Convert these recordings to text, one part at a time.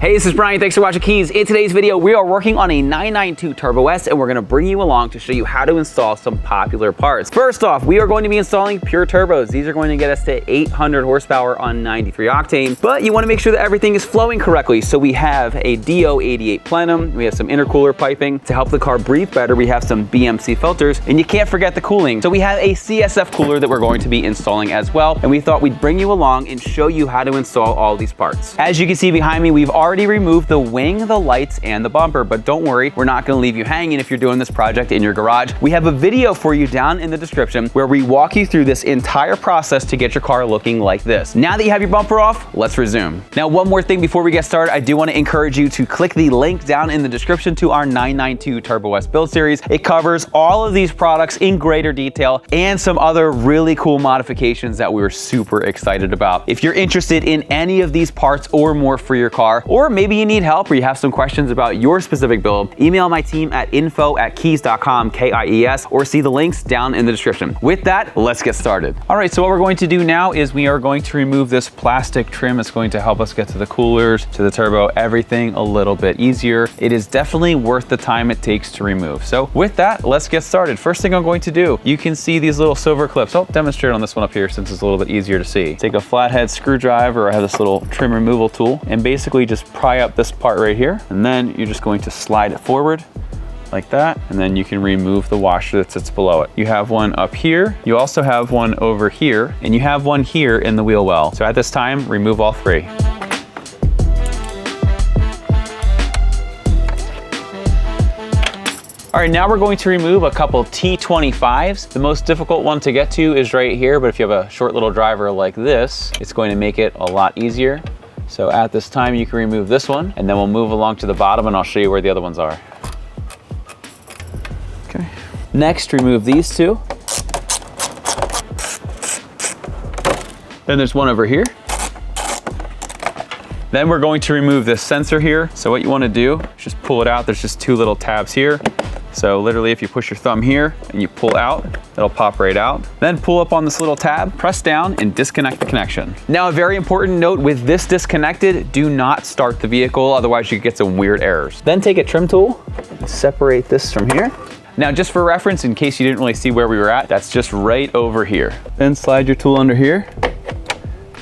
Hey, this is Brian. Thanks for watching Keys. In today's video, we are working on a 992 Turbo S, and we're going to bring you along to show you how to install some popular parts. First off, we are going to be installing pure turbos. These are going to get us to 800 horsepower on 93 octane, but you want to make sure that everything is flowing correctly. So we have a DO88 Plenum, we have some intercooler piping to help the car breathe better. We have some BMC filters, and you can't forget the cooling. So we have a CSF cooler that we're going to be installing as well, and we thought we'd bring you along and show you how to install all these parts. As you can see behind me, we've already removed the wing, the lights, and the bumper, but don't worry, we're not going to leave you hanging if you're doing this project in your garage. We have a video for you down in the description where we walk you through this entire process to get your car looking like this. Now that you have your bumper off, let's resume. Now, one more thing before we get started, I do want to encourage you to click the link down in the description to our 992 Turbo S build series. It covers all of these products in greater detail and some other really cool modifications that we're super excited about. If you're interested in any of these parts or more for your car, or maybe you need help or you have some questions about your specific build, email my team at info@kies.com, K-I-E-S, or see the links down in the description. With that, let's get started. All right, so what we're going to do now is we are going to remove this plastic trim. It's going to help us get to the coolers, to the turbo, everything a little bit easier. It is definitely worth the time it takes to remove. So with that, let's get started. First thing I'm going to do, you can see these little silver clips. I'll demonstrate on this one up here since it's a little bit easier to see. Take a flathead screwdriver, I have this little trim removal tool, and basically just pry up this part right here, and then you're just going to slide it forward like that, and then you can remove the washer that sits below it. You have one up here, you also have one over here, and you have one here in the wheel well. So at this time, remove all three. All right, now we're going to remove a couple T25s. The most difficult one to get to is right here, but if you have a short little driver like this, it's going to make it a lot easier. So at this time, you can remove this one, and then we'll move along to the bottom, and I'll show you where the other ones are. Okay. Next, remove these two. Then there's one over here. Then we're going to remove this sensor here. So what you want to do is just pull it out. There's just two little tabs here. So literally if you push your thumb here and you pull out, it'll pop right out. Then pull up on this little tab, press down, and disconnect the connection. Now, a very important note, with this disconnected, do not start the vehicle, otherwise you could get some weird errors. Then take a trim tool and separate this from here. Now, just for reference, in case you didn't really see where we were at, that's just right over here. Then slide your tool under here,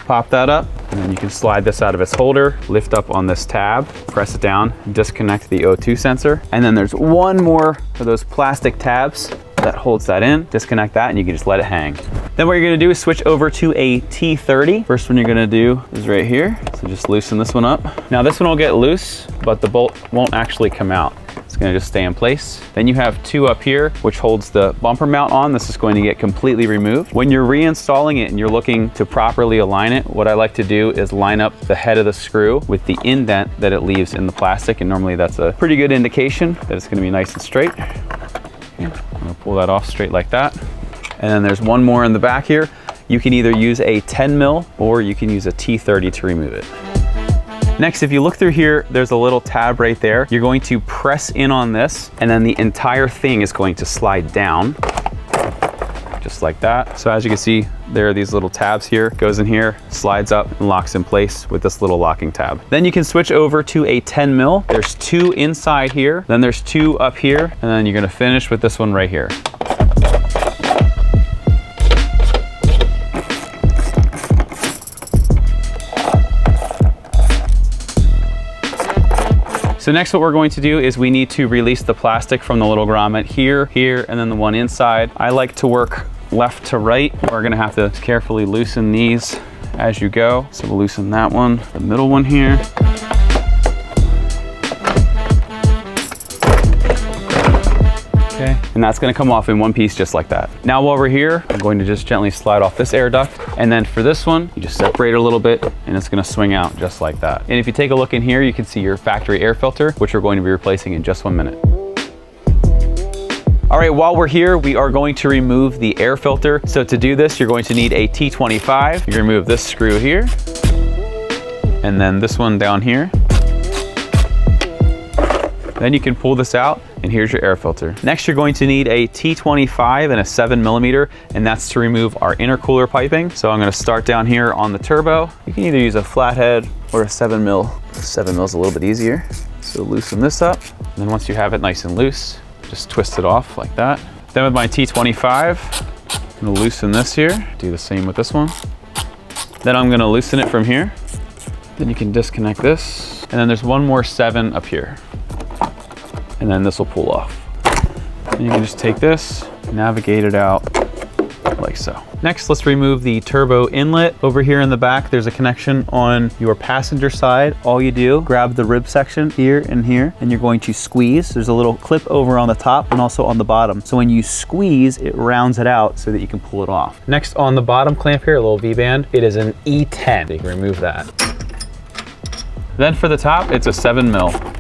pop that up, and then you can slide this out of its holder, lift up on this tab, press it down, disconnect the O2 sensor. And then there's one more of those plastic tabs that holds that in. Disconnect that and you can just let it hang. Then what you're gonna do is switch over to a T30. First one you're gonna do is right here. So just loosen this one up. Now this one will get loose, but the bolt won't actually come out. It's gonna just stay in place. Then you have two up here, which holds the bumper mount on. This is going to get completely removed. When you're reinstalling it and you're looking to properly align it, what I like to do is line up the head of the screw with the indent that it leaves in the plastic. And normally that's a pretty good indication that it's gonna be nice and straight. I'm gonna pull that off straight like that. And then there's one more in the back here. You can either use a 10 mil or you can use a T30 to remove it. Next, if you look through here, there's a little tab right there. You're going to press in on this, and then the entire thing is going to slide down, just like that. So as you can see, there are these little tabs here. Goes in here, slides up, and locks in place with this little locking tab. Then you can switch over to a 10 mil. There's two inside here, then there's two up here, and then you're gonna finish with this one right here. So next what we're going to do is we need to release the plastic from the little grommet here, here, and then the one inside. I like to work left to right. We're gonna have to carefully loosen these as you go. So we'll loosen that one, the middle one here. Okay, and that's gonna come off in one piece just like that. Now while we're here, I'm going to just gently slide off this air duct. And then for this one, you just separate it a little bit and it's gonna swing out just like that. And if you take a look in here, you can see your factory air filter, which we're going to be replacing in just 1 minute. All right, while we're here, we are going to remove the air filter. So to do this, you're going to need a T25. You remove this screw here, and then this one down here. Then you can pull this out and And here's your air filter. Next, you're going to need a T25 and a 7mm, and that's to remove our intercooler piping. So I'm gonna start down here on the turbo. You can either use a flathead or a 7mm. 7mm is a little bit easier. So loosen this up. And then once you have it nice and loose, just twist it off like that. Then with my T25, I'm gonna loosen this here. Do the same with this one. Then I'm gonna loosen it from here. Then you can disconnect this. And then there's one more 7 up here. And then this will pull off. And you can just take this, navigate it out like so. Next, let's remove the turbo inlet. Over here in the back, there's a connection on your passenger side. All you do, grab the rib section here, and you're going to squeeze. There's a little clip over on the top and also on the bottom. So when you squeeze, it rounds it out so that you can pull it off. Next, on the bottom clamp here, a little V-band, it is an E10. You can remove that. Then for the top, it's a 7mm.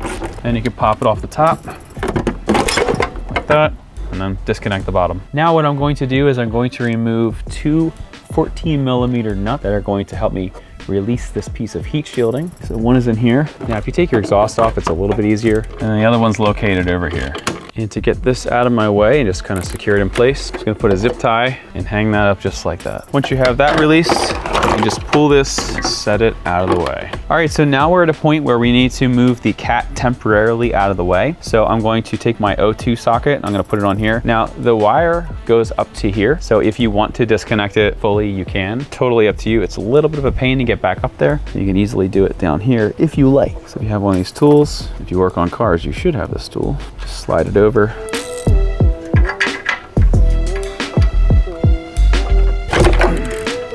And you can pop it off the top, like that, and then disconnect the bottom. Now what I'm going to do is I'm going to remove 2 14mm nuts that are going to help me release this piece of heat shielding. So one is in here. Now if you take your exhaust off, it's a little bit easier. And then the other one's located over here. And to get this out of my way and just kind of secure it in place, I'm just gonna put a zip tie and hang that up just like that. Once you have that released, you can just pull this, set it out of the way. All right, so now we're at a point where we need to move the cat temporarily out of the way. So I'm going to take my O2 socket, I'm gonna put it on here. Now the wire goes up to here. So if you want to disconnect it fully, you can. Totally up to you. It's a little bit of a pain to get back up there. You can easily do it down here if you like. So if you have one of these tools, if you work on cars, you should have this tool. Just slide it over.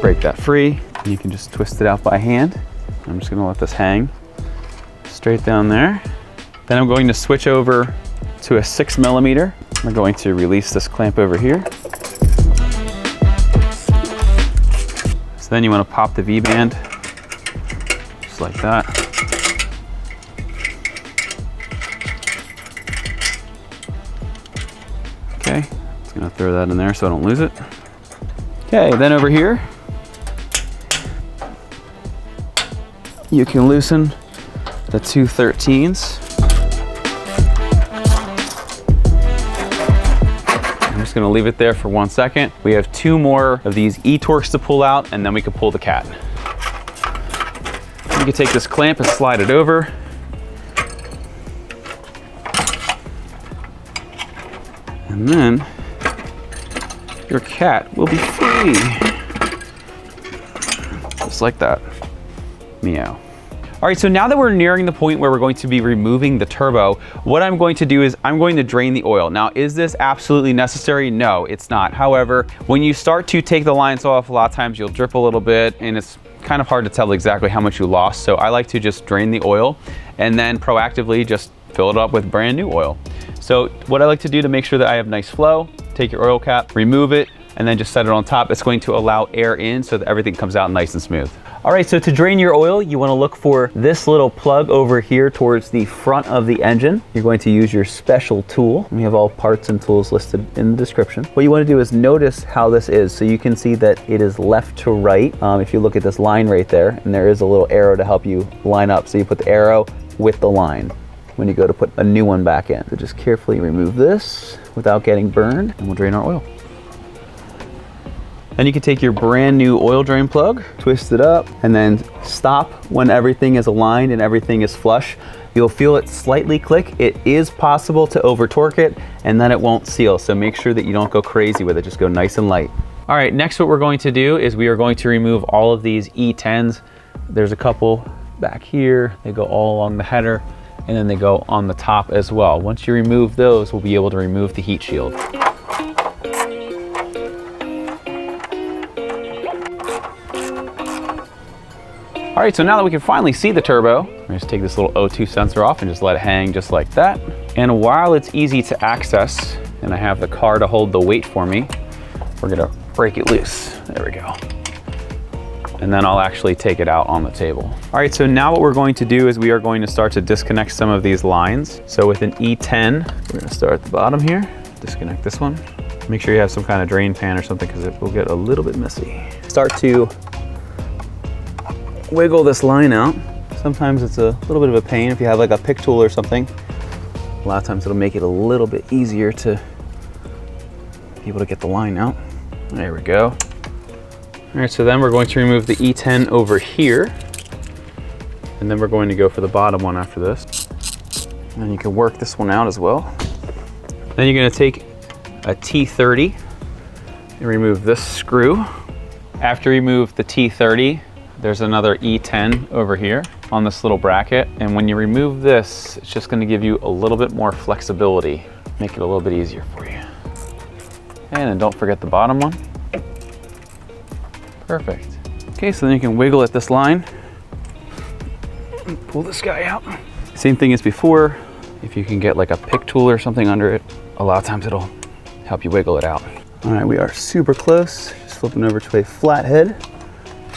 Break that free. You can just twist it out by hand. I'm just gonna let this hang straight down there. Then I'm going to switch over to a 6mm. I'm going to release this clamp over here. So then you want to pop the V-band, just like that. Okay, just gonna throw that in there so I don't lose it. Okay, then over here, you can loosen the 2 13s. I'm just gonna leave it there for 1 second. We have 2 more of these E-Torques to pull out, and then we can pull the cat. You can take this clamp and slide it over. And then your cat will be free. Just like that. Meow. All right, so now that we're nearing the point where we're going to be removing the turbo, what I'm going to do is I'm going to drain the oil. Now, is this absolutely necessary? No, it's not. However, when you start to take the lines off, a lot of times you'll drip a little bit and it's kind of hard to tell exactly how much you lost. So I like to just drain the oil and then proactively just fill it up with brand new oil. So what I like to do to make sure that I have nice flow, take your oil cap, remove it, and then just set it on top. It's going to allow air in so that everything comes out nice and smooth. All right, so to drain your oil, you want to look for this little plug over here towards the front of the engine. You're going to use your special tool. We have all parts and tools listed in the description. What you want to do is notice how this is. So you can see that it is left to right. If you look at this line right there, and there is a little arrow to help you line up. So you put the arrow with the line when you go to put a new one back in. So just carefully remove this without getting burned, and we'll drain our oil. Then you can take your brand new oil drain plug, twist it up, and then stop when everything is aligned and everything is flush. You'll feel it slightly click. It is possible to over torque it and then it won't seal. So make sure that you don't go crazy with it, just go nice and light. All right, next what we're going to do is we are going to remove all of these E10s. There's a couple back here. They go all along the header and then they go on the top as well. Once you remove those, we'll be able to remove the heat shield. All right, so now that we can finally see the turbo, I'm gonna just take this little O2 sensor off and just let it hang just like that. And while it's easy to access, and I have the car to hold the weight for me, we're gonna break it loose. There we go. And then I'll actually take it out on the table. All right, so now what we're going to do is we are going to start to disconnect some of these lines. So with an E10, we're gonna start at the bottom here, disconnect this one. Make sure you have some kind of drain pan or something because it will get a little bit messy. Start to wiggle this line out. Sometimes it's a little bit of a pain if you have like a pick tool or something. A lot of times it'll make it a little bit easier to be able to get the line out. There we go. All right, so then we're going to remove the E10 over here. And then we're going to go for the bottom one after this. And you can work this one out as well. Then you're gonna take a T30 and remove this screw. After you remove the T30, there's another E10 over here on this little bracket. And when you remove this, it's just gonna give you a little bit more flexibility, make it a little bit easier for you. And then don't forget the bottom one. Perfect. Okay, so then you can wiggle at this line. Pull this guy out. Same thing as before. If you can get like a pick tool or something under it, a lot of times it'll help you wiggle it out. All right, we are super close. Just flipping over to a flat head.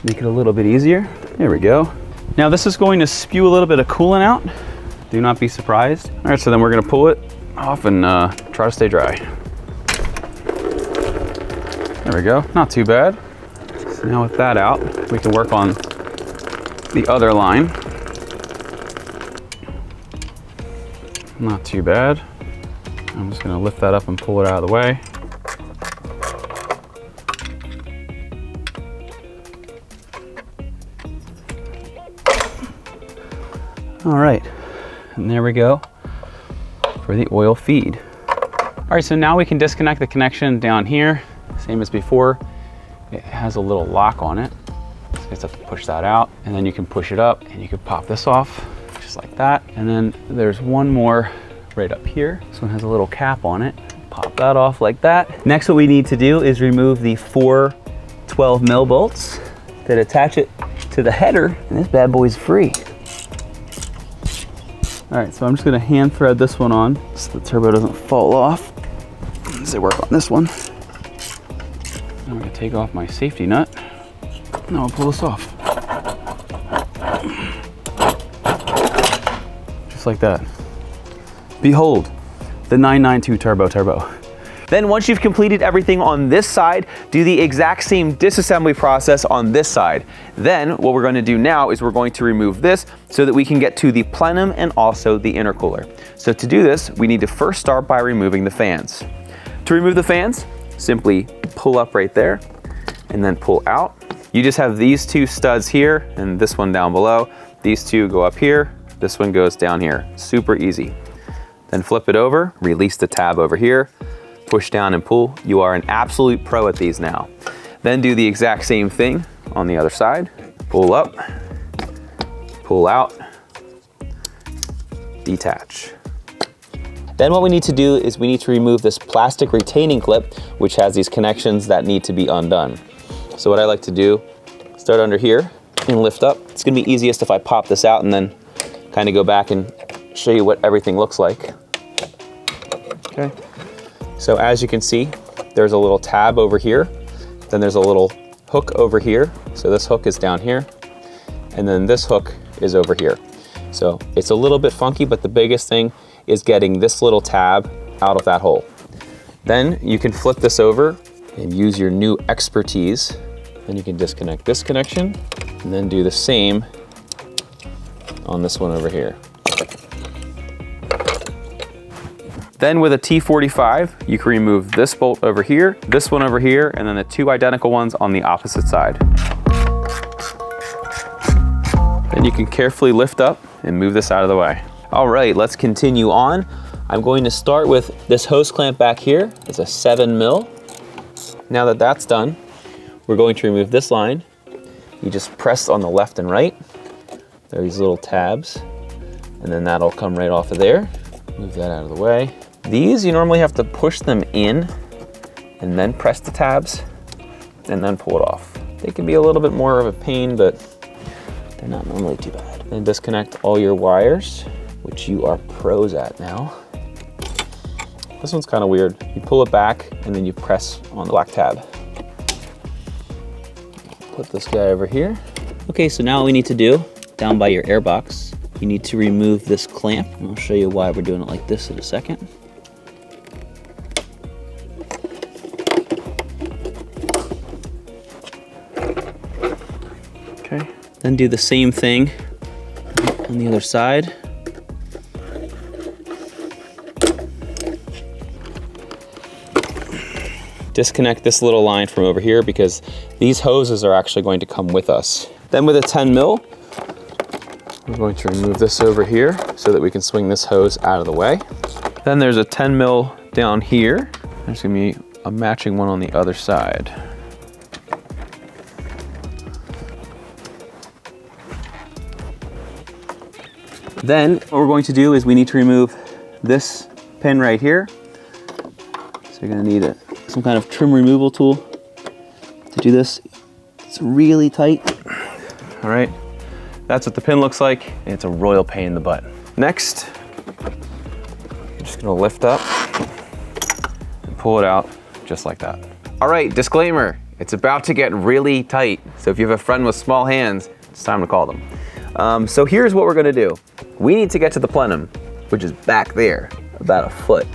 Make it a little bit easier. There we go. Now this is going to spew a little bit of coolant out. Do not be surprised. All right, so then we're gonna pull it off and try to stay dry. There we go, not too bad. So now with that out, we can work on the other line. Not too bad. I'm just gonna lift that up and pull it out of the way. All right, and there we go for the oil feed. All right, so now we can disconnect the connection down here. Same as before, it has a little lock on it. So you just have to push that out, and then you can push it up and you can pop this off just like that. And then there's one more right up here. This one has a little cap on it. Pop that off like that. Next, what we need to do is remove the 4 12mm bolts that attach it to the header, and this bad boy's free. All right, so I'm just gonna hand thread this one on so the turbo doesn't fall off as I work on this one. I'm gonna take off my safety nut. Now I'll pull this off. Just like that. Behold, the 992 turbo. Then once you've completed everything on this side, do the exact same disassembly process on this side. Then what we're going to do now is we're going to remove this so that we can get to the plenum and also the intercooler. So to do this, we need to first start by removing the fans. To remove the fans, simply pull up right there and then pull out. You just have these 2 studs here and this one down below. These 2 go up here, this one goes down here. Super easy. Then flip it over, release the tab over here, push down and pull. You are an absolute pro at these now. Then do the exact same thing on the other side. Pull up, pull out, detach. Then what we need to do is we need to remove this plastic retaining clip, which has these connections that need to be undone. So what I like to do, start under here and lift up. It's gonna be easiest if I pop this out and then kind of go back and show you what everything looks like. Okay. So as you can see, there's a little tab over here. Then there's a little hook over here. So this hook is down here. And then this hook is over here. So it's a little bit funky, but the biggest thing is getting this little tab out of that hole. Then you can flip this over and use your new expertise. Then you can disconnect this connection and then do the same on this one over here. Then with a T45, you can remove this bolt over here, this one over here, and then the 2 identical ones on the opposite side. Then you can carefully lift up and move this out of the way. All right, let's continue on. I'm going to start with this hose clamp back here. It's a 7mm. Now that that's done, we're going to remove this line. You just press on the left and right. There are these little tabs, and then that'll come right off of there. Move that out of the way. These, you normally have to push them in and then press the tabs and then pull it off. They can be a little bit more of a pain, but they're not normally too bad. Then disconnect all your wires, which you are pros at now. This one's kind of weird. You pull it back and then you press on the black tab. Put this guy over here. Okay, so now what we need to do, down by your air box, you need to remove this clamp. And I'll show you why we're doing it like this in a second. Okay. Then do the same thing on the other side. disconnect this little line from over here because these hoses are actually going to come with us. Then with a 10 mil, we're going to remove this over here so that we can swing this hose out of the way. Then there's a 10 mil down here. There's gonna be a matching one on the other side. Then what we're going to do is we need to remove this pin right here. So you're gonna need some kind of trim removal tool to do this. It's really tight. All right, that's what the pin looks like. And it's a royal pain in the butt. Next, I'm just gonna lift up and pull it out just like that. All right, disclaimer, it's about to get really tight. So if you have a friend with small hands, it's time to call them. So here's what we're gonna do. We need to get to the plenum, which is back there, about a foot.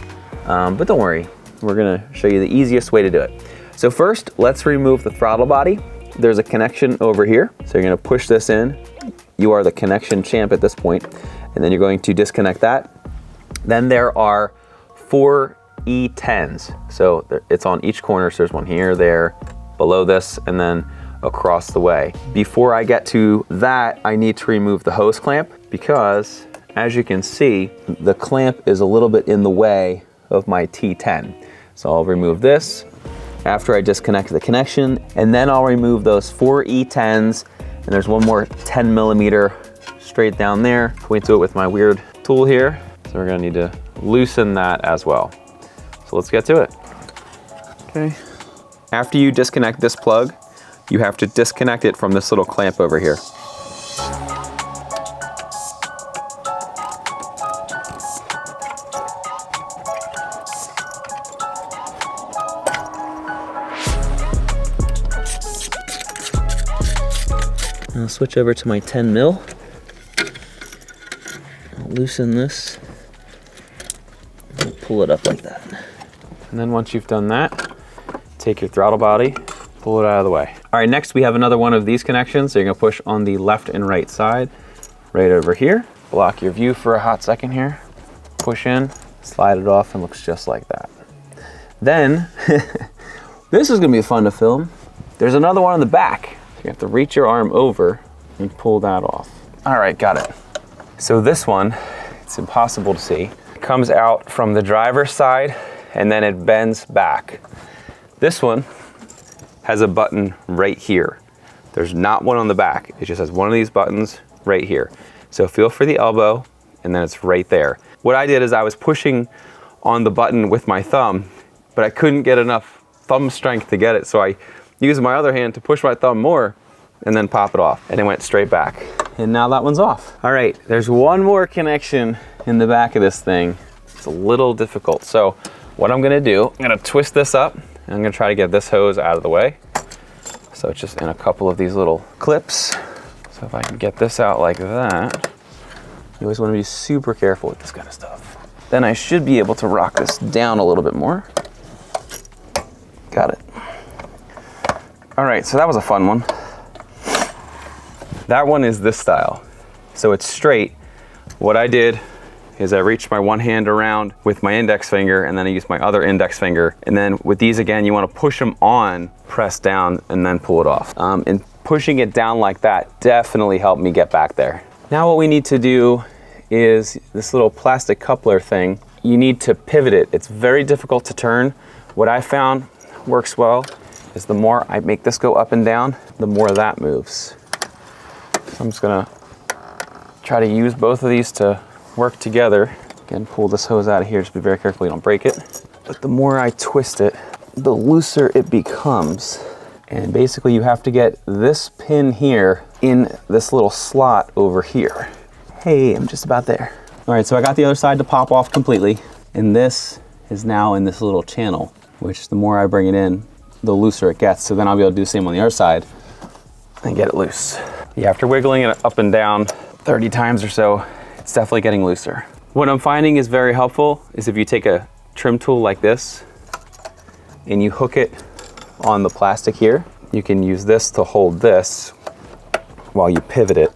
But don't worry, we're gonna show you the easiest way to do it. So first, let's remove the throttle body. There's a connection over here. So you're gonna push this in. You are the connection champ at this point. And then you're going to disconnect that. Then there are 4 E10s. So it's on each corner. So there's one here, there, below this, and then across the way. Before I get to that, I need to remove the hose clamp because as you can see, the clamp is a little bit in the way of my T10. So I'll remove this after I disconnect the connection, and then I'll remove those 4 E10s, and there's one more 10 millimeter straight down there. Point to it with my weird tool here. So we're gonna need to loosen that as well. So let's get to it. Okay. After you disconnect this plug, you have to disconnect it from this little clamp over here. I'll switch over to my 10 mil. I'll loosen this. I'll pull it up like that. And then once you've done that, take your throttle body, pull it out of the way. All right, next we have another one of these connections. So you're gonna push on the left and right side, right over here. Block your view for a hot second here. Push in, slide it off, and looks just like that. Then, this is gonna be fun to film. There's another one on the back. You have to reach your arm over and pull that off. All right, got it. So this one, it's impossible to see. It comes out from the driver's side and then it bends back. This one has a button right here. There's not one on the back. It just has one of these buttons right here. So feel for the elbow and then it's right there. What I did is I was pushing on the button with my thumb, but I couldn't get enough thumb strength to get it. So I use my other hand to push my thumb more and then pop it off, and it went straight back. And now that one's off. All right, there's one more connection in the back of this thing. It's a little difficult. So what I'm gonna do, I'm gonna twist this up and I'm gonna try to get this hose out of the way. So it's just in a couple of these little clips. So if I can get this out like that, you always wanna be super careful with this kind of stuff. Then I should be able to rock this down a little bit more. Got it. All right, so that was a fun one. That one is this style. So it's straight. What I did is I reached my one hand around with my index finger and then I used my other index finger. And then with these again, you wanna push them on, press down, and then pull it off. And pushing it down like that definitely helped me get back there. Now what we need to do is this little plastic coupler thing. You need to pivot it. It's very difficult to turn. What I found works well is the more I make this go up and down, the more that moves. So I'm just gonna try to use both of these to work together. Again, pull this hose out of here, just be very careful you don't break it. But the more I twist it, the looser it becomes. And basically you have to get this pin here in this little slot over here. Hey, I'm just about there. All right, so I got the other side to pop off completely. And this is now in this little channel, which the more I bring it in, the looser it gets. So then I'll be able to do the same on the other side and get it loose. Yeah, after wiggling it up and down 30 times or so, it's definitely getting looser. What I'm finding is very helpful is if you take a trim tool like this and you hook it on the plastic here, you can use this to hold this while you pivot it.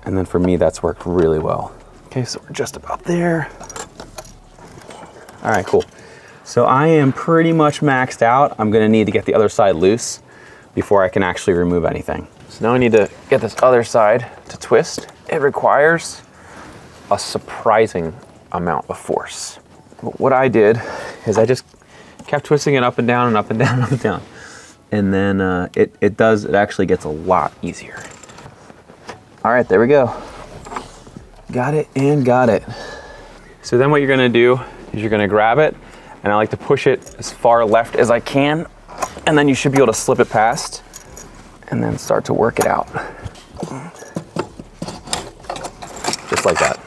And then for me, that's worked really well. Okay, so we're just about there. All right, cool. So I am pretty much maxed out. I'm gonna need to get the other side loose before I can actually remove anything. So now I need to get this other side to twist. It requires a surprising amount of force. But what I did is I just kept twisting it up and down and up and down and up and down. And then it actually gets a lot easier. All right, there we go. Got it and got it. So then what you're gonna do is you're gonna grab it, and I like to push it as far left as I can, and then you should be able to slip it past and then start to work it out. Just like that.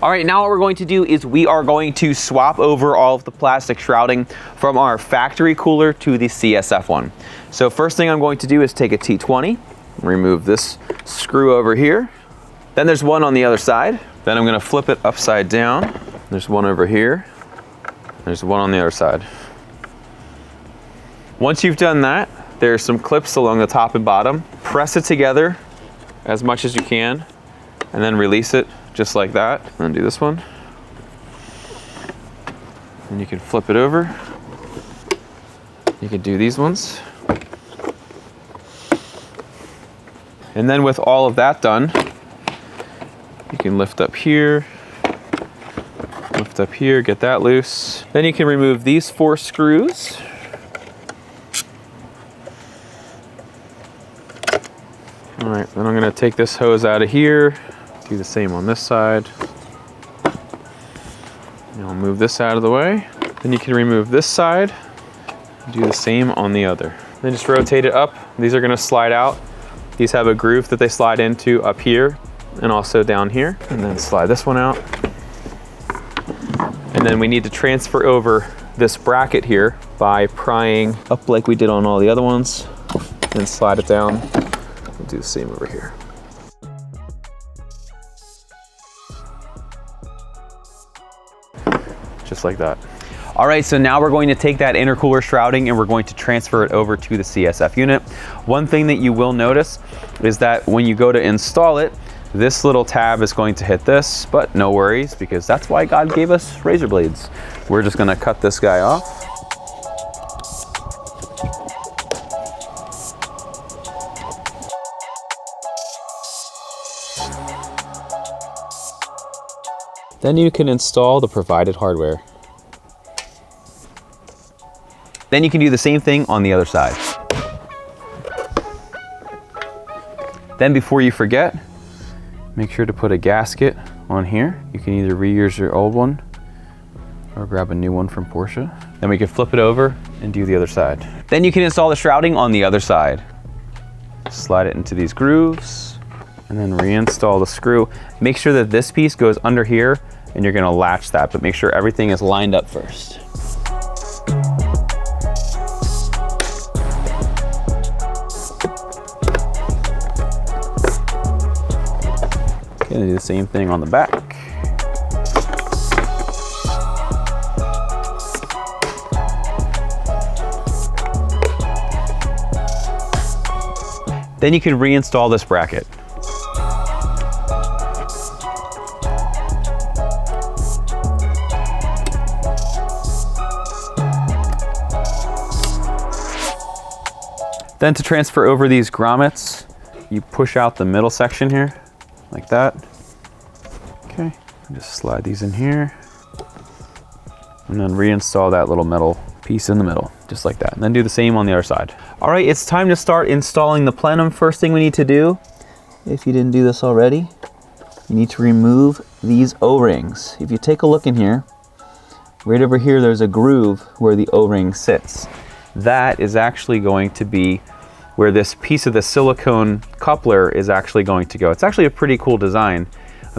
All right, now what we're going to do is we are going to swap over all of the plastic shrouding from our factory cooler to the CSF one. So first thing I'm going to do is take a T20, remove this screw over here. Then there's one on the other side. Then I'm gonna flip it upside down. There's one over here. There's one on the other side. Once you've done that, there's some clips along the top and bottom. Press it together as much as you can, and then release it just like that. And then do this one. And you can flip it over. You can do these ones. And then with all of that done, you can lift up here, get that loose. Then you can remove these 4 screws. All right, then I'm gonna take this hose out of here, do the same on this side. And I'll move this out of the way. Then you can remove this side, do the same on the other. Then just rotate it up. These are gonna slide out. These have a groove that they slide into up here and also down here. And then slide this one out. And then we need to transfer over this bracket here by prying up like we did on all the other ones, and slide it down. We'll do the same over here. Just like that. All right, so now we're going to take that intercooler shrouding and we're going to transfer it over to the CSF unit. One thing that you will notice is that when you go to install it, this little tab is going to hit this, but no worries, because that's why God gave us razor blades. We're just gonna cut this guy off. Then you can install the provided hardware. Then you can do the same thing on the other side. Then before you forget, make sure to put a gasket on here. You can either reuse your old one or grab a new one from Porsche. Then we can flip it over and do the other side. Then you can install the shrouding on the other side. Slide it into these grooves and then reinstall the screw. Make sure that this piece goes under here and you're gonna latch that, but make sure everything is lined up first. Gonna do the same thing on the back. Then you can reinstall this bracket. Then to transfer over these grommets, you push out the middle section here, like that. Okay, just slide these in here. And then reinstall that little metal piece in the middle, just like that. And then do the same on the other side. All right, it's time to start installing the plenum. First thing we need to do, if you didn't do this already, you need to remove these O-rings. If you take a look in here, right over here, there's a groove where the O-ring sits. That is actually going to be where this piece of the silicone coupler is actually going to go. It's actually a pretty cool design,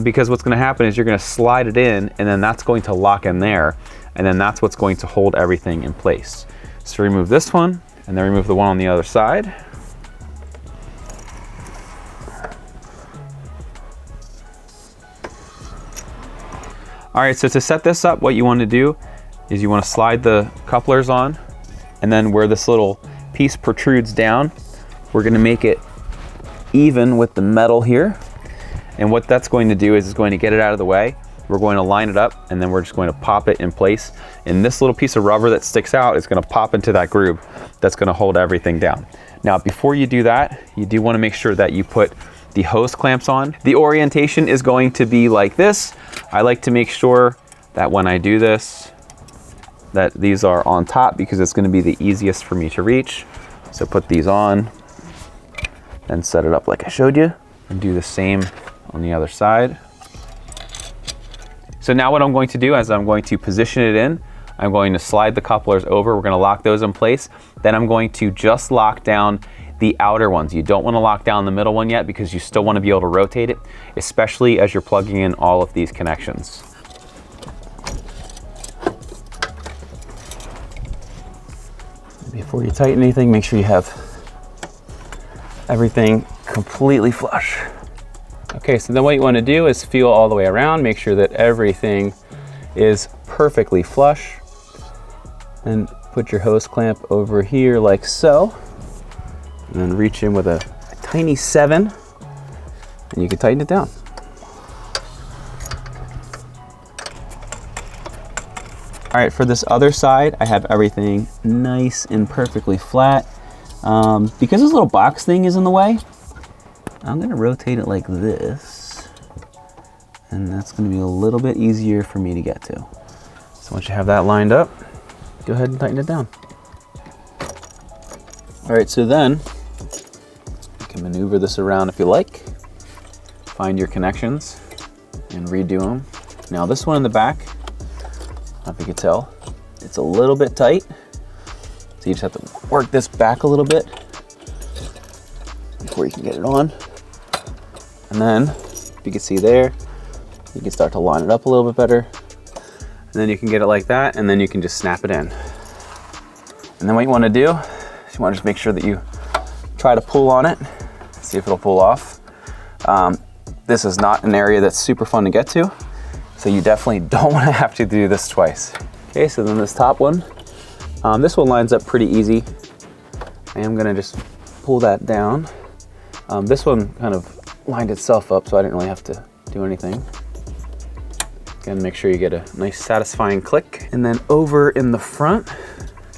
because what's gonna happen is you're gonna slide it in and then that's going to lock in there, and then that's what's going to hold everything in place. So remove this one and then remove the one on the other side. All right, so to set this up, what you want to do is you want to slide the couplers on, and then where this little piece protrudes down, we're going to make it even with the metal here. And what that's going to do is it's going to get it out of the way. we're going to line it up, and then we're just going to pop it in place. And this little piece of rubber that sticks out is going to pop into that groove that's going to hold everything down. Now, before you do that, you do want to make sure that you put the hose clamps on. The orientation is going to be like this. I like to make sure that when I do this, that these are on top, because it's going to be the easiest for me to reach. So put these on, then set it up like I showed you, and do the same on the other side. So now what I'm going to do is I'm going to position it in. I'm going to slide the couplers over. We're going to lock those in place. Then I'm going to just lock down the outer ones. You don't want to lock down the middle one yet, because you still want to be able to rotate it, especially as you're plugging in all of these connections. Before you tighten anything, make sure you have everything completely flush. Okay, so then what you want to do is feel all the way around, make sure that everything is perfectly flush, and put your hose clamp over here like so, and then reach in with a tiny 7, and you can tighten it down. All right, for this other side, I have everything nice and perfectly flat. Because this little box thing is in the way, I'm gonna rotate it like this, and that's gonna be a little bit easier for me to get to. So once you have that lined up, go ahead and tighten it down. All right, so then you can maneuver this around if you like. Find your connections and redo them. Now this one in the back, I don't know if you can tell, it's a little bit tight. So you just have to work this back a little bit before you can get it on. And then, if you can see there, you can start to line it up a little bit better. And then you can get it like that, and then you can just snap it in. And then what you want to do is you want to just make sure that you try to pull on it, see if it'll pull off. This is not an area that's super fun to get to, so you definitely don't want to have to do this twice. Okay, so then this top one, this one lines up pretty easy. I am gonna just pull that down. This one kind of lined itself up, so I didn't really have to do anything. Again, make sure you get a nice satisfying click. And then over in the front,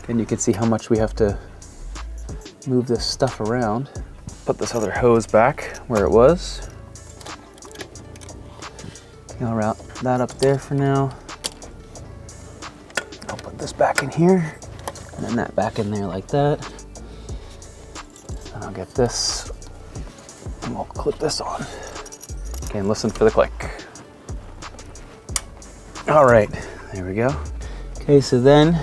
again, you can see how much we have to move this stuff around. Put this other hose back where it was. I'll route that up there for now. I'll put this back in here, and then that back in there like that. And I'll get this, and we'll clip this on. Okay, and listen for the click. All right, there we go. Okay, so then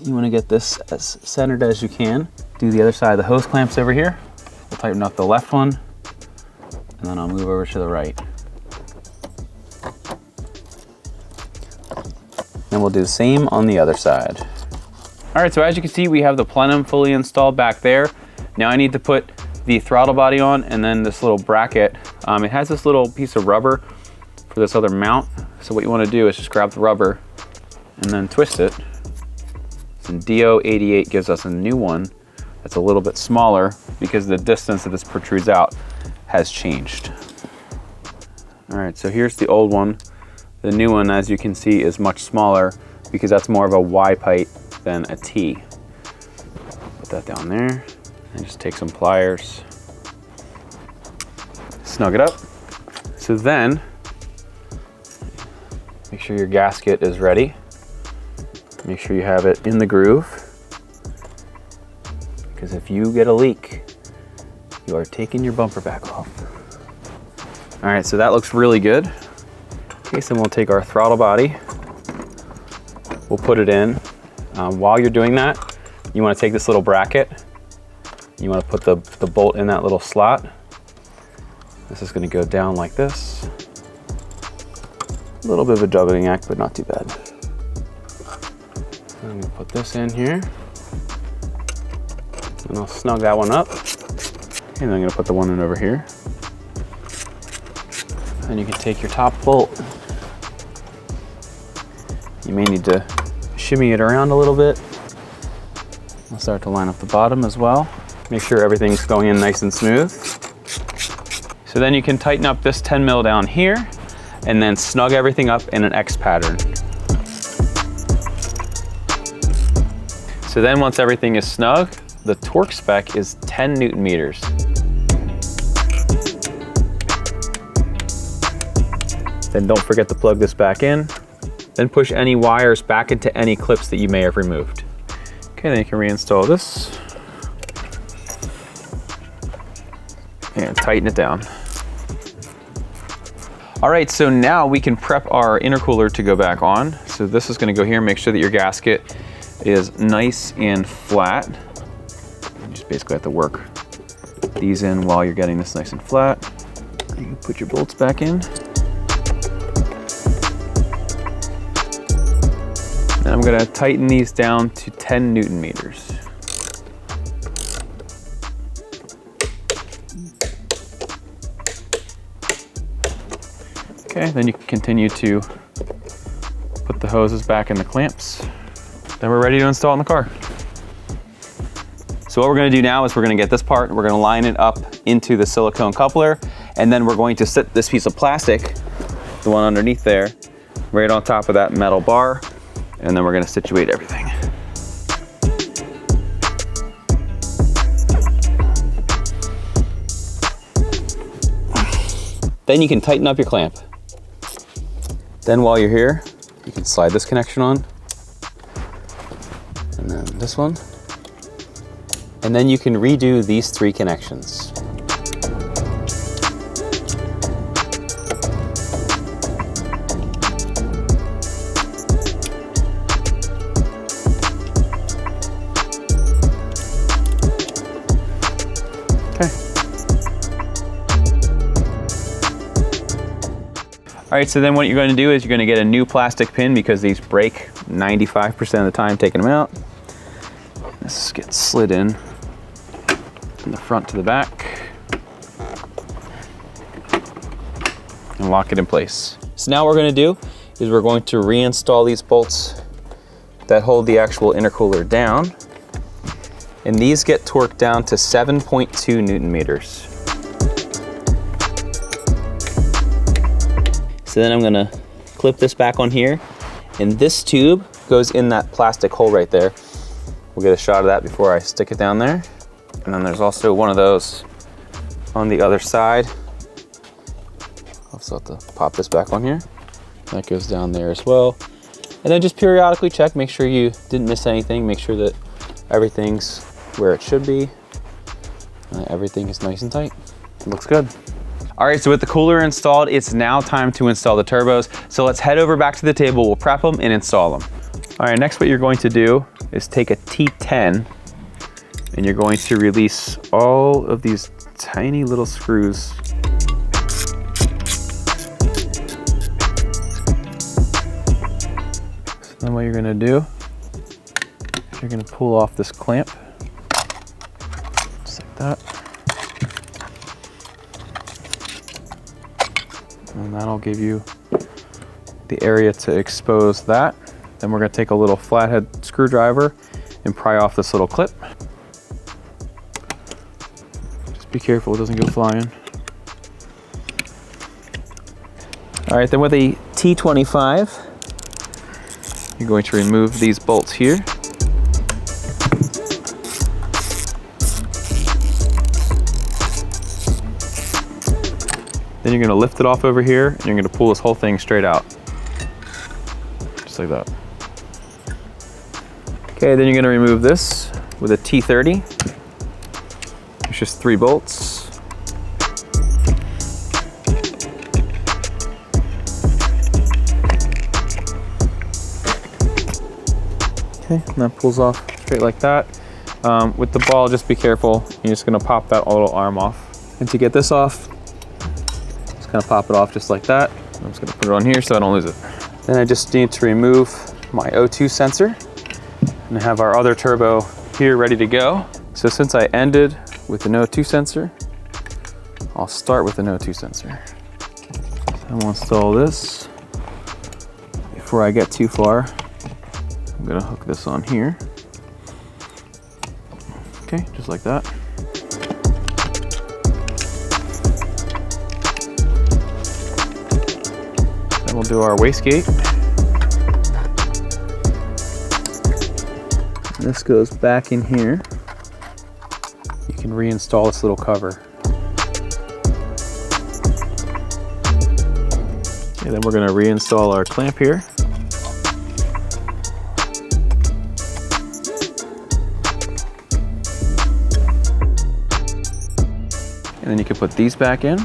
you want to get this as centered as you can. Do the other side of the hose clamps over here. We'll tighten up the left one, and then I'll move over to the right. And we'll do the same on the other side. All right, so as you can see, we have the plenum fully installed back there. Now I need to put the throttle body on, and then this little bracket. It has this little piece of rubber for this other mount. So what you want to do is just grab the rubber and then twist it. And DO88 gives us a new one that's a little bit smaller because the distance that this protrudes out has changed. All right, so here's the old one. The new one, as you can see, is much smaller because that's more of a Y pipe than a T. Put that down there and just take some pliers, snug it up. So then, make sure your gasket is ready. Make sure you have it in the groove, because if you get a leak, you are taking your bumper back off. All right, so that looks really good. Okay, so we'll take our throttle body, we'll put it in. While you're doing that, you want to take this little bracket, you want to put the bolt in that little slot. This is going to go down like this. A little bit of a juggling act, but not too bad. I'm going to put this in here, and I'll snug that one up. And I'm going to put the one in over here. Then you can take your top bolt. You may need to shimmy it around a little bit. I'll start to line up the bottom as well. Make sure everything's going in nice and smooth. So then you can tighten up this 10 mil down here, and then snug everything up in an X pattern. So then once everything is snug, the torque spec is 10 Newton meters. Then don't forget to plug this back in. Then push any wires back into any clips that you may have removed. Okay, then you can reinstall this. And tighten it down. All right, so now we can prep our intercooler to go back on. So this is gonna go here, make sure that your gasket is nice and flat. You just basically have to work these in while you're getting this nice and flat. You can put your bolts back in. And I'm gonna tighten these down to 10 Newton meters. Okay, then you can continue to put the hoses back in the clamps. Then we're ready to install in the car. So what we're gonna do now is we're gonna get this part, we're gonna line it up into the silicone coupler, and then we're going to sit this piece of plastic, the one underneath there, right on top of that metal bar, and then we're gonna situate everything. Then you can tighten up your clamp. Then while you're here, you can slide this connection on, and then this one. And then you can redo these 3 connections. Okay. All right, so then what you're going to do is you're going to get a new plastic pin because these break 95% of the time taking them out. This gets slid in from the front to the back and lock it in place. So now what we're going to do is we're going to reinstall these bolts that hold the actual intercooler down, and these get torqued down to 7.2 Newton meters. So then I'm going to clip this back on here, and this tube goes in that plastic hole right there. We'll get a shot of that before I stick it down there. And then there's also one of those on the other side. I'll also have to pop this back on here. That goes down there as well. And then just periodically check, make sure you didn't miss anything, make sure that everything's where it should be. Everything is nice and tight. It looks good. All right, so with the cooler installed, it's now time to install the turbos. So let's head over back to the table, we'll prep them and install them. All right, next what you're going to do is take a T10 and you're going to release all of these tiny little screws. So then what you're gonna do is you're gonna pull off this clamp, just like that. And that'll give you the area to expose that. Then we're gonna take a little flathead screwdriver and pry off this little clip. Just be careful it doesn't go flying. All right, then with a T25, you're going to remove these bolts here. Then you're gonna lift it off over here and you're gonna pull this whole thing straight out. Just like that. Okay, then you're gonna remove this with a T30. It's just 3 bolts. Okay, and that pulls off straight like that. With the ball, just be careful. You're just gonna pop that little arm off. And to get this off, just gonna pop it off just like that. I'm just gonna put it on here so I don't lose it. Then I just need to remove my O2 sensor and have our other turbo here ready to go. So since I ended with an O2 sensor, I'll start with an O2 sensor. So I'm gonna install this. Before I get too far, I'm gonna hook this on here. Okay, just like that. we'll do our wastegate. This goes back in here. You can reinstall this little cover. And then we're going to reinstall our clamp here. And then you can put these back in.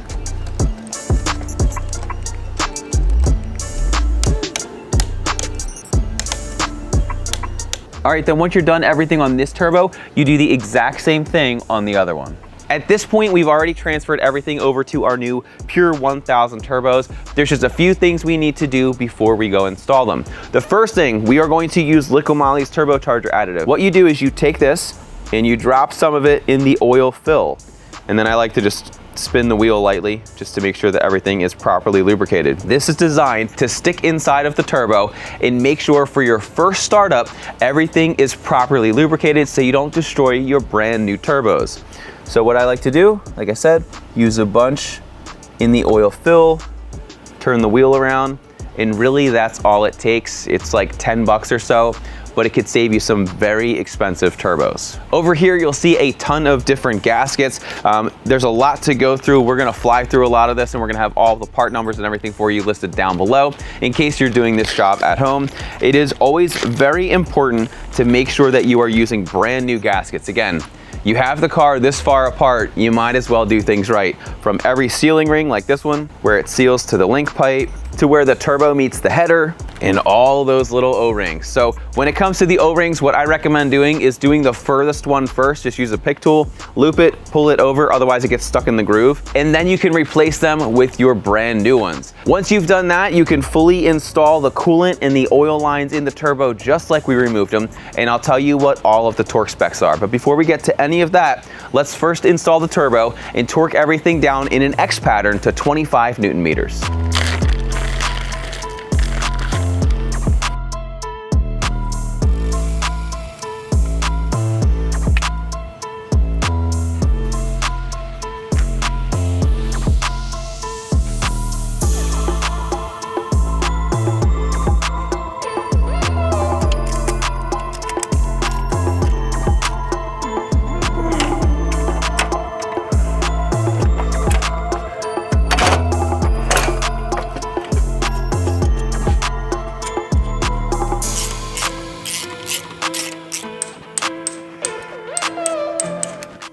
All right, then once you're done everything on this turbo, you do the exact same thing on the other one. At this point, we've already transferred everything over to our new Pure 1000 turbos. There's just a few things we need to do before we go install them. The first thing, we are going to use Liqui Moly's turbocharger additive. What you do is you take this and you drop some of it in the oil fill. And then I like to just spin the wheel lightly just to make sure that everything is properly lubricated. This is designed to stick inside of the turbo and make sure for your first startup, everything is properly lubricated so you don't destroy your brand new turbos. So what I like to do, like I said, use a bunch in the oil fill, turn the wheel around, and really that's all it takes. It's like 10 bucks or so, but it could save you some very expensive turbos. Over here, you'll see a ton of different gaskets. There's a lot to go through. We're gonna fly through a lot of this and we're gonna have all the part numbers and everything for you listed down below in case you're doing this job at home. It is always very important to make sure that you are using brand new gaskets. Again, you have the car this far apart, you might as well do things right. From every sealing ring like this one, where it seals to the link pipe, to where the turbo meets the header, and all those little O-rings. So when it comes to the O-rings, what I recommend doing is doing the furthest one first. Just use a pick tool, loop it, pull it over, otherwise it gets stuck in the groove. And then you can replace them with your brand new ones. Once you've done that, you can fully install the coolant and the oil lines in the turbo just like we removed them. And I'll tell you what all of the torque specs are. But before we get to any of that, let's first install the turbo and torque everything down in an X pattern to 25 Newton meters.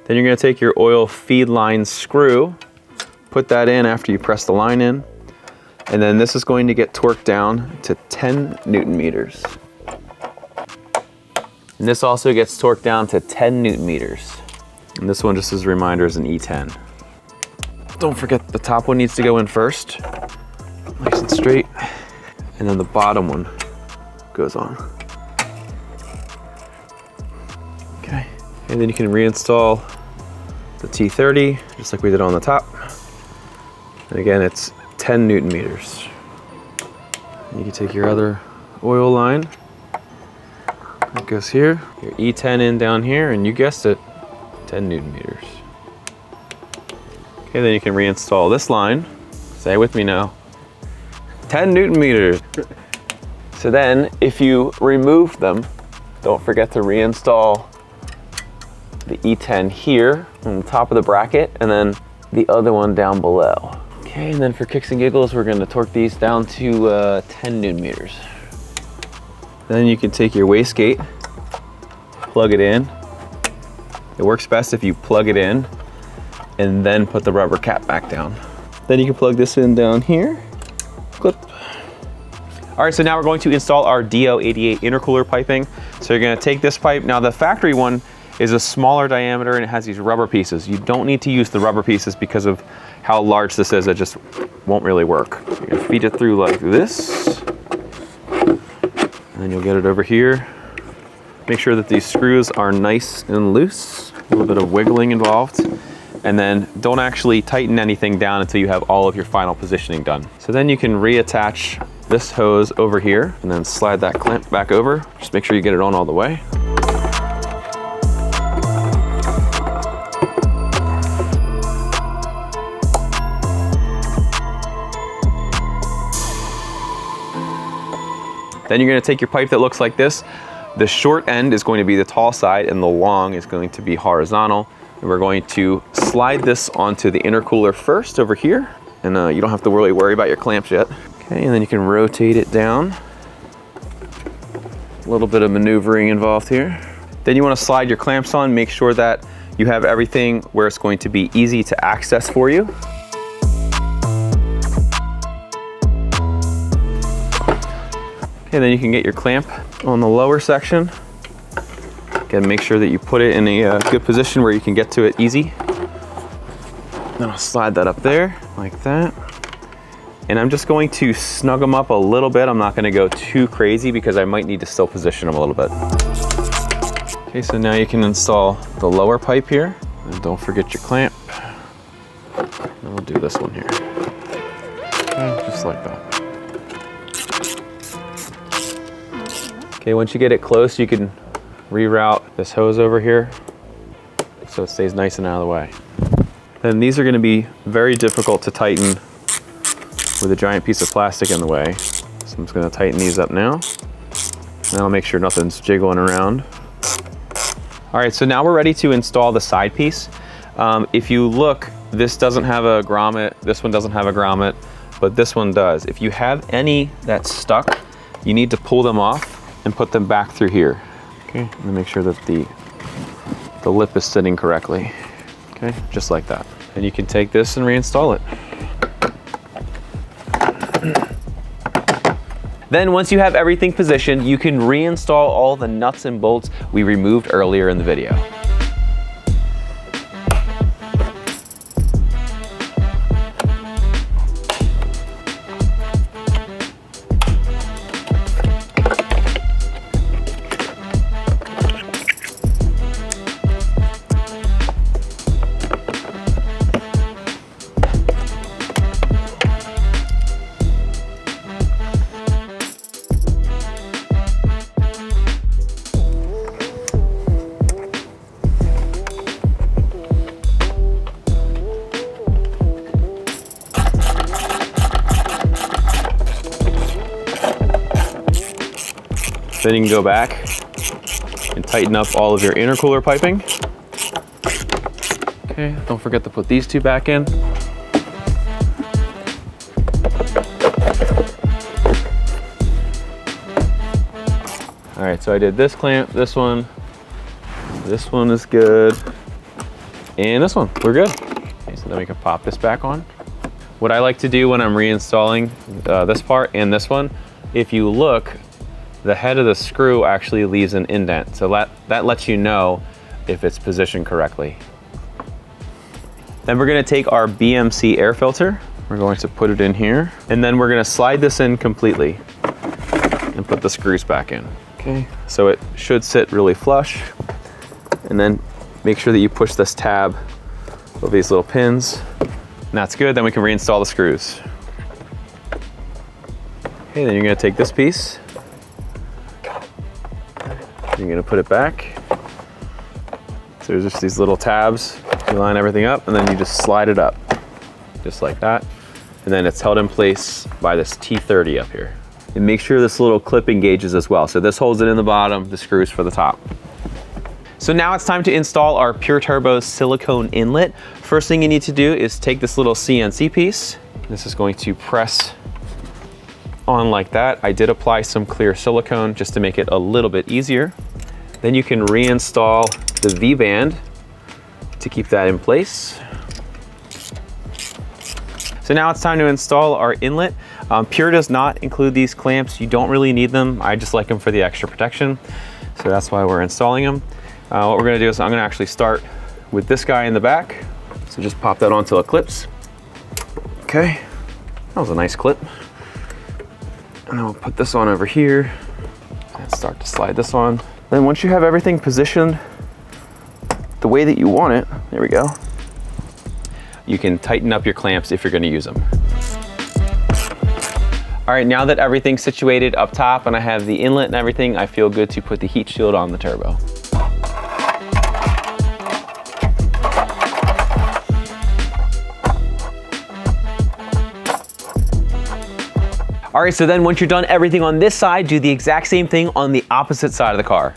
Then you're gonna take your oil feed line screw, put that in after you press the line in, and then this is going to get torqued down to 10 Newton meters. And this also gets torqued down to 10 Newton meters. And this one, just as a reminder, is an E10. Don't forget the top one needs to go in first, nice and straight, and then the bottom one goes on. Okay, and then you can reinstall the T30, just like we did on the top. And again, it's 10 Newton meters. You can take your other oil line, it goes here, your E10 in down here, and you guessed it, 10 Newton meters. Okay, then you can reinstall this line. Say with me now, 10 Newton meters. So then, if you remove them, don't forget to reinstall the E10 here on the top of the bracket, and then the other one down below. Okay, and then for kicks and giggles, we're gonna torque these down to 10 Newton meters. Then you can take your wastegate, plug it in. It works best if you plug it in and then put the rubber cap back down. Then you can plug this in down here, clip. All right, so now we're going to install our DO88 intercooler piping. So you're gonna take this pipe. Now the factory one is a smaller diameter and it has these rubber pieces. You don't need to use the rubber pieces because of how large this is. It just won't really work. You're gonna feed it through like this. And then you'll get it over here. Make sure that these screws are nice and loose. A little bit of wiggling involved. And then don't actually tighten anything down until you have all of your final positioning done. So then you can reattach this hose over here and then slide that clamp back over. Just make sure you get it on all the way. Then you're gonna take your pipe that looks like this. The short end is going to be the tall side and the long is going to be horizontal. And we're going to slide this onto the intercooler first over here. And you don't have to really worry about your clamps yet. Okay, and then you can rotate it down. A little bit of maneuvering involved here. Then you want to slide your clamps on, make sure that you have everything where it's going to be easy to access for you. Okay, then you can get your clamp on the lower section. Again, make sure that you put it in a good position where you can get to it easy. Then I'll slide that up there like that. And I'm just going to snug them up a little bit. I'm not going to go too crazy because I might need to still position them a little bit. Okay, so now you can install the lower pipe here. And don't forget your clamp. And we'll do this one here. Okay, just like that. Okay, once you get it close, you can reroute this hose over here so it stays nice and out of the way. Then these are going to be very difficult to tighten with a giant piece of plastic in the way. So I'm just going to tighten these up now. And I'll make sure nothing's jiggling around. All right, so now we're ready to install the side piece. If you look, this doesn't have a grommet, this one doesn't have a grommet, but this one does. If you have any that's stuck, you need to pull them off and put them back through here. Okay, and then make sure that the lip is sitting correctly. Okay, just like that. And you can take this and reinstall it. Then once you have everything positioned, you can reinstall all the nuts and bolts we removed earlier in the video. Then you can go back and tighten up all of your intercooler piping. Okay, don't forget to put these two back in. All right, so I did this clamp, this one is good, and this one, we're good. Okay, so then we can pop this back on. What I like to do when I'm reinstalling this part and this one, if you look, the head of the screw actually leaves an indent. So that lets you know if it's positioned correctly. Then we're gonna take our BMC air filter. We're going to put it in here. And then we're gonna slide this in completely and put the screws back in. Okay, so it should sit really flush. And then make sure that you push this tab over these little pins. And that's good, then we can reinstall the screws. Okay, then you're gonna take this piece. You're gonna put it back. So there's just these little tabs. You line everything up and then you just slide it up. Just like that. And then it's held in place by this T30 up here. And make sure this little clip engages as well. So this holds it in the bottom, the screws for the top. So now it's time to install our Pure Turbo silicone inlet. First thing you need to do is take this little CNC piece. This is going to press on like that. I did apply some clear silicone just to make it a little bit easier. Then you can reinstall the V-band to keep that in place. So now it's time to install our inlet. Pure does not include these clamps. You don't really need them. I just like them for the extra protection. So that's why we're installing them. What we're gonna do is I'm gonna actually start with this guy in the back. So just pop that onto a clips. Okay, that was a nice clip. And then we'll put this on over here and start to slide this on. Then once you have everything positioned the way that you want it, there we go, you can tighten up your clamps if you're gonna use them. All right, now that everything's situated up top and I have the inlet and everything, I feel good to put the heat shield on the turbo. All right, so then once you're done everything on this side, do the exact same thing on the opposite side of the car.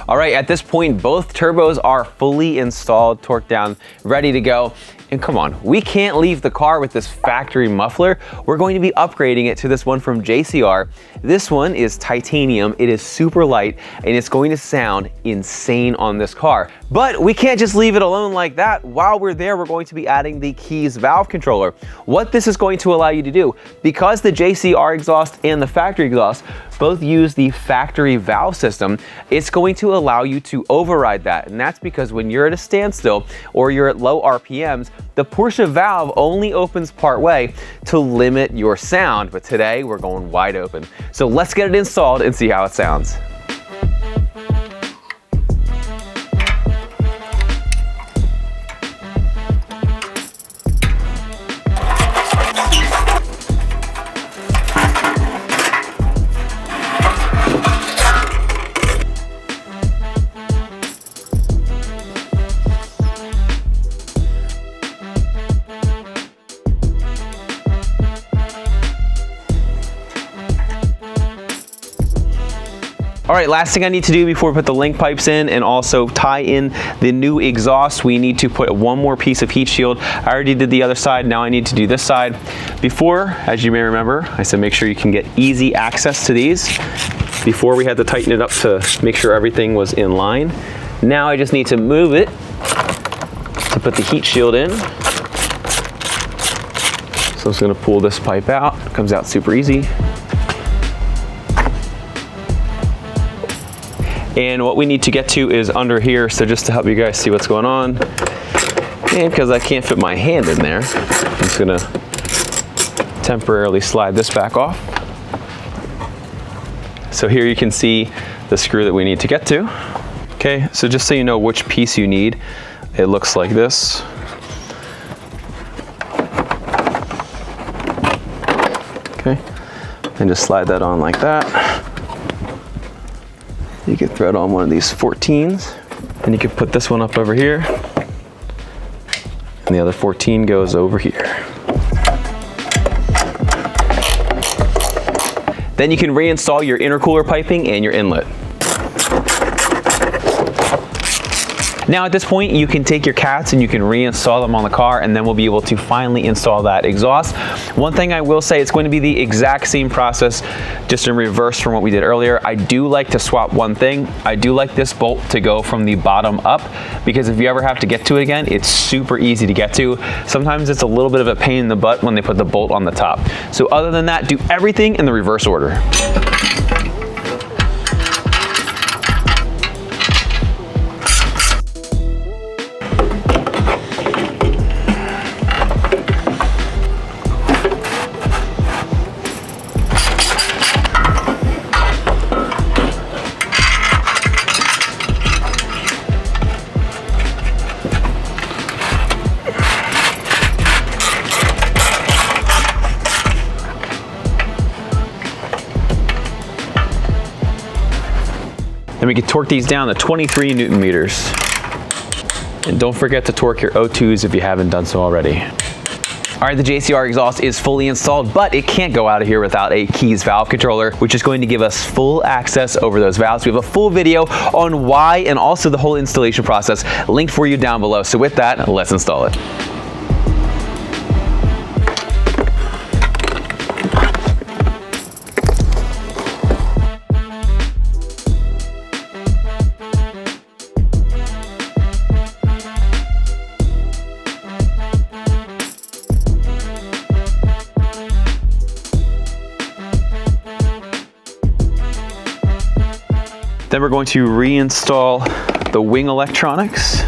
All right, at this point, both turbos are fully installed, torqued down, ready to go. And come on, we can't leave the car with this factory muffler. We're going to be upgrading it to this one from JCR. This one is titanium, it is super light, and it's going to sound insane on this car. But we can't just leave it alone like that. While we're there, we're going to be adding the Kies valve controller. What this is going to allow you to do, because the JCR exhaust and the factory exhaust both use the factory valve system, it's going to allow you to override that. And that's because when you're at a standstill or you're at low RPMs, the Porsche valve only opens part way to limit your sound. But today we're going wide open. So let's get it installed and see how it sounds. All right, last thing I need to do before we put the link pipes in and also tie in the new exhaust, we need to put one more piece of heat shield. I already did the other side, now I need to do this side. Before, as you may remember, I said make sure you can get easy access to these. Before we had to tighten it up to make sure everything was in line. Now I just need to move it to put the heat shield in. So I'm just gonna pull this pipe out, it comes out super easy. And what we need to get to is under here, so just to help you guys see what's going on, and because I can't fit my hand in there, I'm just gonna temporarily slide this back off. So here you can see the screw that we need to get to. Okay, so just so you know which piece you need, it looks like this. Okay, and just slide that on like that. You can thread on one of these 14s, and you can put this one up over here, and the other 14 goes over here. Then you can reinstall your intercooler piping and your inlet. Now at this point, you can take your cats and you can reinstall them on the car, and then we'll be able to finally install that exhaust. One thing I will say, it's going to be the exact same process, just in reverse from what we did earlier. I do like to swap one thing. I do like this bolt to go from the bottom up, because if you ever have to get to it again, it's super easy to get to. Sometimes it's a little bit of a pain in the butt when they put the bolt on the top. So other than that, do everything in the reverse order. Then we can torque these down to 23 Newton meters. And don't forget to torque your O2s if you haven't done so already. All right, the JCR exhaust is fully installed, but it can't go out of here without a Kies valve controller, which is going to give us full access over those valves. We have a full video on why and also the whole installation process linked for you down below. So with that, let's install it. Then we're going to reinstall the wing electronics.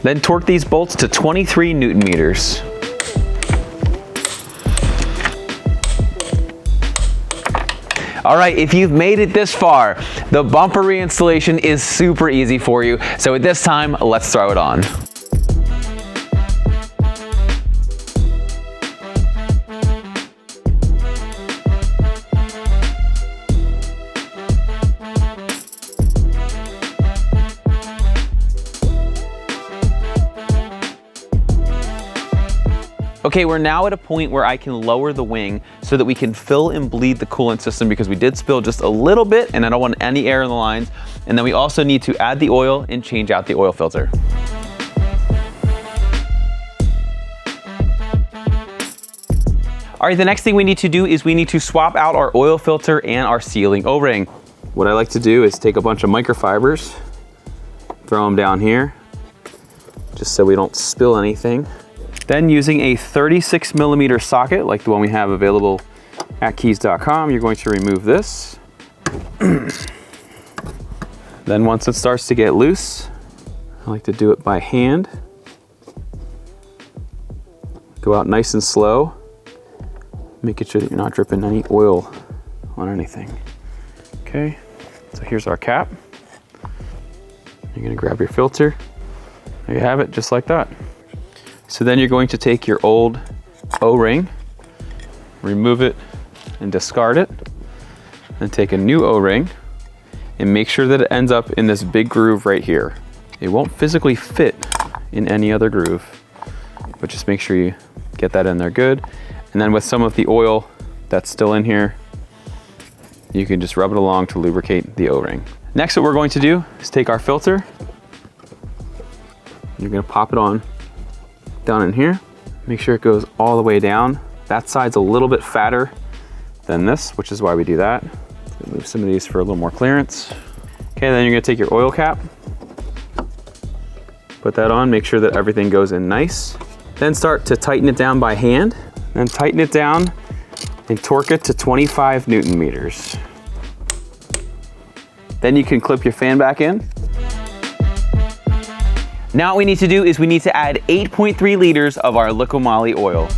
Then torque these bolts to 23 Newton meters. All right, if you've made it this far, the bumper reinstallation is super easy for you. So at this time, let's throw it on. Okay, we're now at a point where I can lower the wing so that we can fill and bleed the coolant system, because we did spill just a little bit and I don't want any air in the lines. And then we also need to add the oil and change out the oil filter. All right, the next thing we need to do is we need to swap out our oil filter and our sealing O-ring. What I like to do is take a bunch of microfibers, throw them down here, just so we don't spill anything. Then using a 36mm socket, like the one we have available at Kies.com, you're going to remove this. Then once it starts to get loose, I like to do it by hand. Go out nice and slow, making sure that you're not dripping any oil on anything. Okay, so here's our cap. You're gonna grab your filter. There you have it, just like that. So then you're going to take your old O-ring, remove it and discard it, then take a new O-ring and make sure that it ends up in this big groove right here. It won't physically fit in any other groove, but just make sure you get that in there good. And then with some of the oil that's still in here, you can just rub it along to lubricate the O-ring. Next, what we're going to do is take our filter. You're gonna pop it on down in here. Make sure it goes all the way down. That side's a little bit fatter than this, which is why we do that. Move some of these for a little more clearance. Okay, then you're gonna take your oil cap, put that on, make sure that everything goes in nice. Then start to tighten it down by hand. Then tighten it down and torque it to 25 Newton meters. Then you can clip your fan back in. Now what we need to do is we need to add 8.3 liters of our liquid moly oil.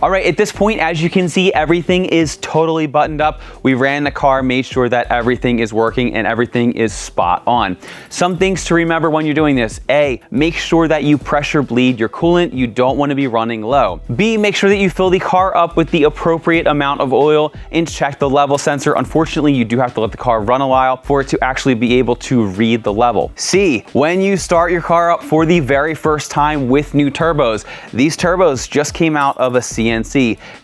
All right, at this point, as you can see, everything is totally buttoned up. We ran the car, made sure that everything is working and everything is spot on. Some things to remember when you're doing this. A, make sure that you pressure bleed your coolant. You don't want to be running low. B, make sure that you fill the car up with the appropriate amount of oil and check the level sensor. Unfortunately, you do have to let the car run a while for it to actually be able to read the level. C, when you start your car up for the very first time with new turbos, these turbos just came out of a CNC.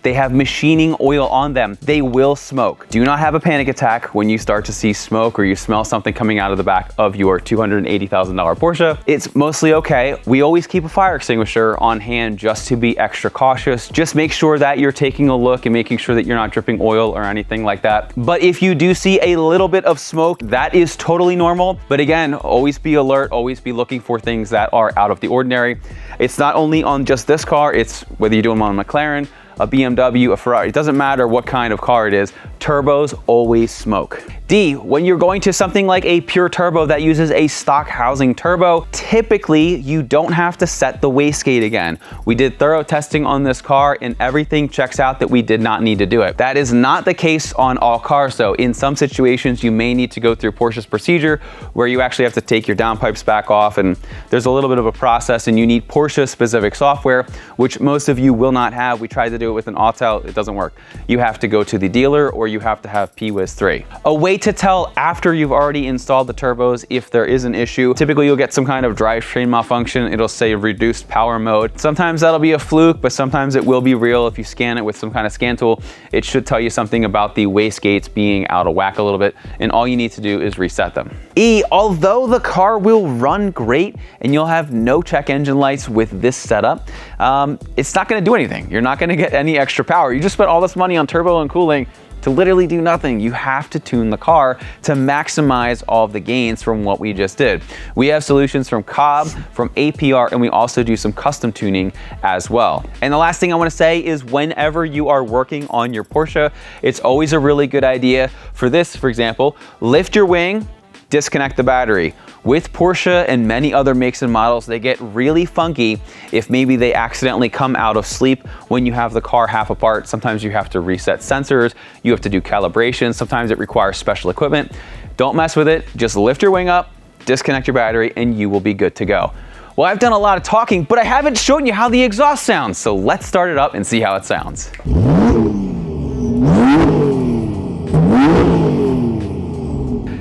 They have machining oil on them. They will smoke. Do not have a panic attack when you start to see smoke or you smell something coming out of the back of your $280,000 Porsche. It's mostly okay. We always keep a fire extinguisher on hand just to be extra cautious. Just make sure that you're taking a look and making sure that you're not dripping oil or anything like that. But if you do see a little bit of smoke, that is totally normal. But again, always be alert, always be looking for things that are out of the ordinary. It's not only on just this car, it's whether you're doing one on a McLaren, a BMW, a Ferrari. It doesn't matter what kind of car it is, turbos always smoke. D, when you're going to something like a pure turbo that uses a stock housing turbo, typically you don't have to set the wastegate again. We did thorough testing on this car and everything checks out that we did not need to do it. That is not the case on all cars though. In some situations, you may need to go through Porsche's procedure where you actually have to take your downpipes back off, and there's a little bit of a process and you need Porsche specific software, which most of you will not have. We tried to do it with an Autel, it doesn't work. You have to go to the dealer or you have to have PWIS 3. A way to tell after you've already installed the turbos if there is an issue, typically you'll get some kind of drivetrain malfunction. It'll say reduced power mode. Sometimes that'll be a fluke, but sometimes it will be real. If you scan it with some kind of scan tool, it should tell you something about the wastegates being out of whack a little bit, and all you need to do is reset them. E, although the car will run great and you'll have no check engine lights with this setup, it's not gonna do anything. You're not gonna get any extra power. You just spent all this money on turbo and cooling to literally do nothing. You have to tune the car to maximize all of the gains from what we just did. We have solutions from COBB, from APR, and we also do some custom tuning as well. And the last thing I want to say is whenever you are working on your Porsche, it's always a really good idea for this, for example, lift your wing, disconnect the battery. With Porsche and many other makes and models, they get really funky if maybe they accidentally come out of sleep when you have the car half apart. Sometimes you have to reset sensors, you have to do calibration, sometimes it requires special equipment. Don't mess with it, just lift your wing up, disconnect your battery, and you will be good to go. Well, I've done a lot of talking, but I haven't shown you how the exhaust sounds, so let's start it up and see how it sounds.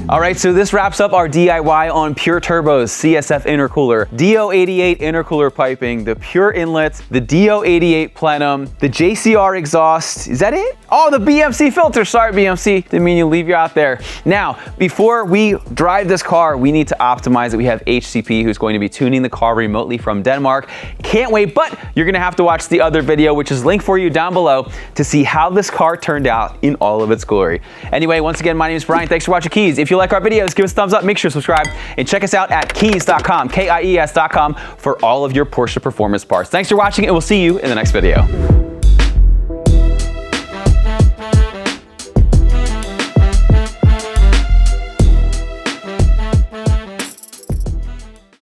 All right, so this wraps up our DIY on Pure Turbo's CSF Intercooler, DO88 intercooler piping, the Pure Inlets, the DO88 Plenum, the JCR exhaust. Is that it? Oh, the BMC filter. Sorry, BMC. Didn't mean to leave you out there. Now, before we drive this car, we need to optimize it. We have HCP who's going to be tuning the car remotely from Denmark. Can't wait, but you're gonna have to watch the other video, which is linked for you down below, to see how this car turned out in all of its glory. Anyway, once again, my name is Brian. Thanks for watching Kies. If you like our videos, give us a thumbs up, make sure to subscribe, and check us out at kies.com, KIES.com, for all of your Porsche performance parts. Thanks for watching, and we'll see you in the next video.